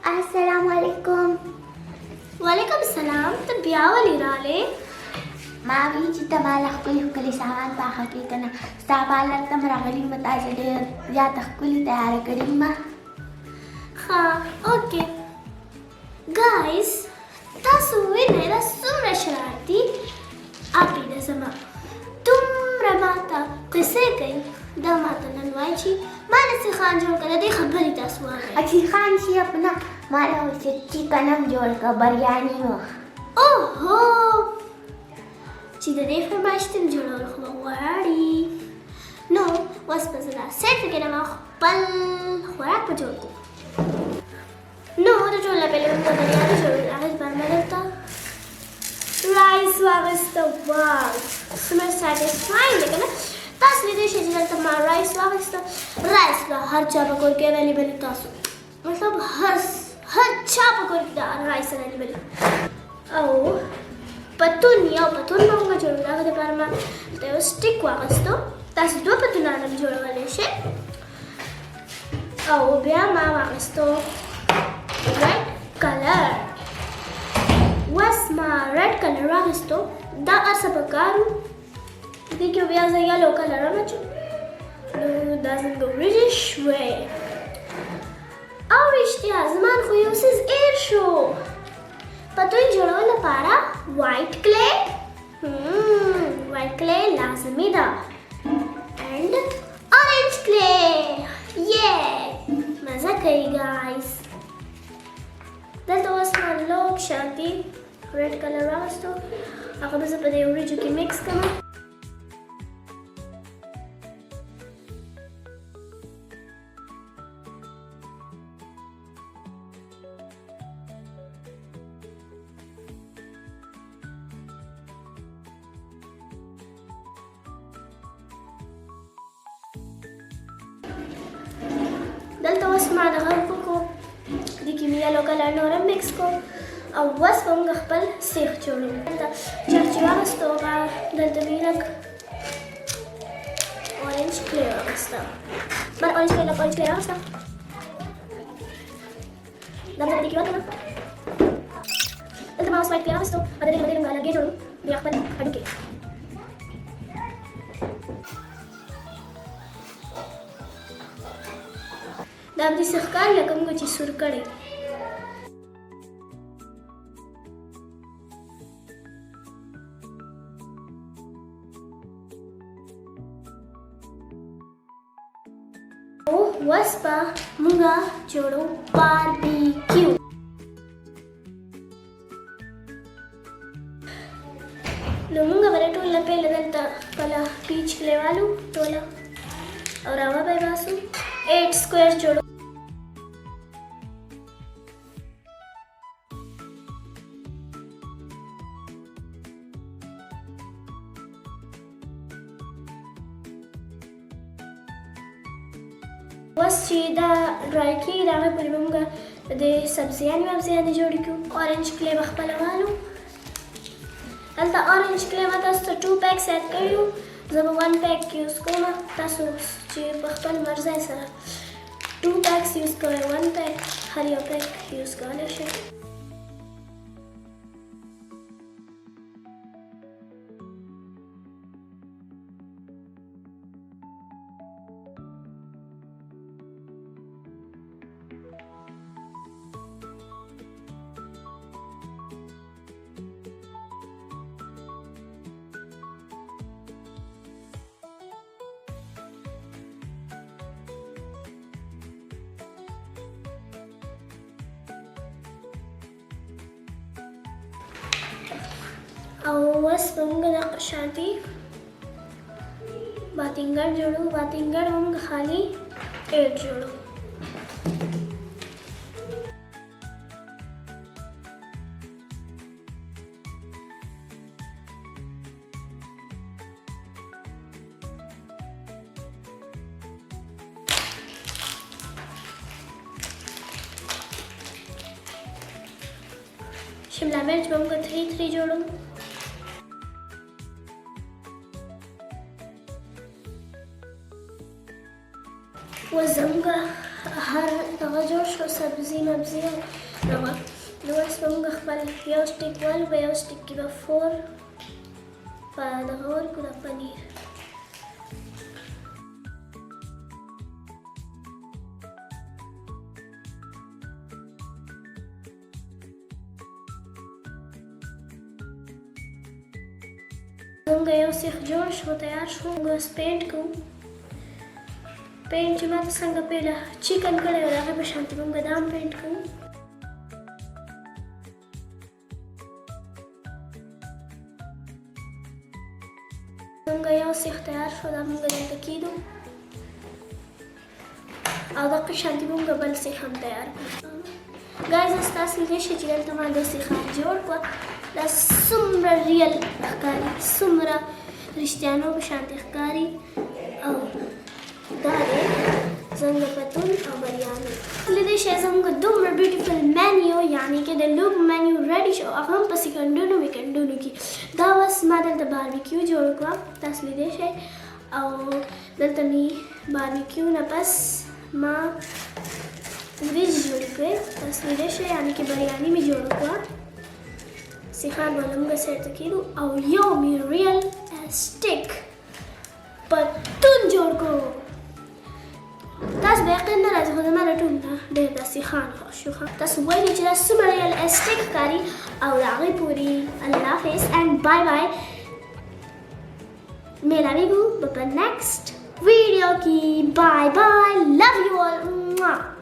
अस्सलामुअलैकुम। वालेकुम सलाम। तो ब्याह वाली राले मावी चिता माला कुली सामान पाखा के तना साबाला तमरा गली मता जडे या तखकुली तैयार करी मा। हाँ ओके गाइस तासु वेनेरा सुमरा शरारती आपी दसमा तुम रमाता किसे गई दामाता ननवाईची मानसी खान जोड़ कर दे खबरी तासु आ गई अच्छी खान सी अपना माला उसे चिकनम जोड़ कर बिरयानी हो। ओहो चिदरे फरमाइश तुम जोड़ो खवाड़ी नो was bazala set के नाम पल खुराक पर जोड़ती नो तो जोड़ला पहले उनको बिरयानी जोड़ आगे बार में लगता राइस वागस्ता वाव सुमर satisfying लेकिन तास विदेशी जिला तमाम राइस वागस्ता राइस ला हर चापा कोई के अवेलेबल तासु मतलब हर चापा कोई के राइस अवेलेबल ओ पतून मांगा जोड़ आगे बार में तो स्टिक वागस्तो तास दो पतून आने जोड़ वाले शे ओ बिया माँ वागस्तो रेड कलर वस्मा रेड कलर वागस्तो दा अर्सा पकारू देखियो बिया ज़ा येलो कलर आना चु no doesn't go British way और इश्तिया ज़मान खुयूसिस एयर शो पतोई जोड़ो लपारा white clay white clay लाज़मी दा and orange clay yeah मज़ा करी guys दल तो उसमें लोग शांति red color वास्तव आखिर बस पते उड़ी जो कि mix कमा दल तो उसमें दखल को दिखी मिया लोकल नोरम मिक्स को और बस हम गखपल सीख जोड़ो चर्चिवा बस्तो का दल तो मीरक ऑरेंज क्लियर बस्ता पर ऑरेंज क्लियर बस्ता दल तो दिखी बात ना दल तो माउस वाइट क्लियर बस्तो अदर लगे जोड़ो गखपल अड़के दाबदी सखकार लकम को चिसुर करे ओ वस्पा मुंगा जोड़ो बारबेक्यू नो मुंगा वरे टोला पहले दलता पला पीच ले वालू टोला और आवा बाय बासु 8 स्क्वायर जोड़ो बस सीधा ड्राई की रामे पूरी बंगा दे सब्जियां जोड़ी क्यों ऑरेंज क्ले बखपला वालू अलता ऑरेंज क्ले मत तो 2 पैक्स ऐड करियो जब 1 पैक यूज को ना तसो जे बखपल मर्ज़ सर 2 पैक्स यूज करे 1 पैक हरियो पैक यूज करे शे बस बंगा शांति बातिंगड़ जोड़ो बातिंगड़ हम खाली 8 जोड़ो शिमला मिर्च बंगा 3 जोड़ो वो जमगा हर دغه جوړ شو سبزي مبزي دغه نو اوس به موږ خپل یو سټیک والو به یو سټیک کې به 4 په دغه ورکړو د پنیر موږ یو سیخ جوړ شو تیار شو موږ اوس پینټ کوو پینټ چې ما ته څنګه پیله چکن کړی و د هغې په شانتې موږ دا هم پینټ کوو موږ یو سیخ تیار شو دا موږ دلته کېږدو او دغه شانتې موږ بل سیخ هم تیار کړو ګایز ستاسو لیدلی شئ چې دلته ما دا سیخان جوړ کړه دا څومره ریل ښکاري څومره رښتیانو په شانتې ښکاري او دا دی زنګ پتون او بریاني لیدلی شئ زموږ دومره بیوټیفل مینیو یعنې کې د لوبو مینیو ریډي شو هغه هم په سیکنډونو ویکنډونو کې دا اوس ما دلته باربیکیو جوړ کړه تاسو لیدلی شئ او دلته مې باربیکیو نه پس ما وریج جوړ کړې تاسو لیدلی شئ یعنې کې بریاني مې جوړ کړه سیخان به موږ سیټ کړو او یو مې ریل سټیک پتون جوړ کړو تاسو به یقین نه راځي خو زما د ټول نه ډېر دا سیخان خوښ شو تاسو وایئ چې دا څومره ریل سټیک ښکاري او د هغې پورې الله حافظ اینډ بای بای میلاویږو په نیکسټ ویډیو کې بای بای لو یو آل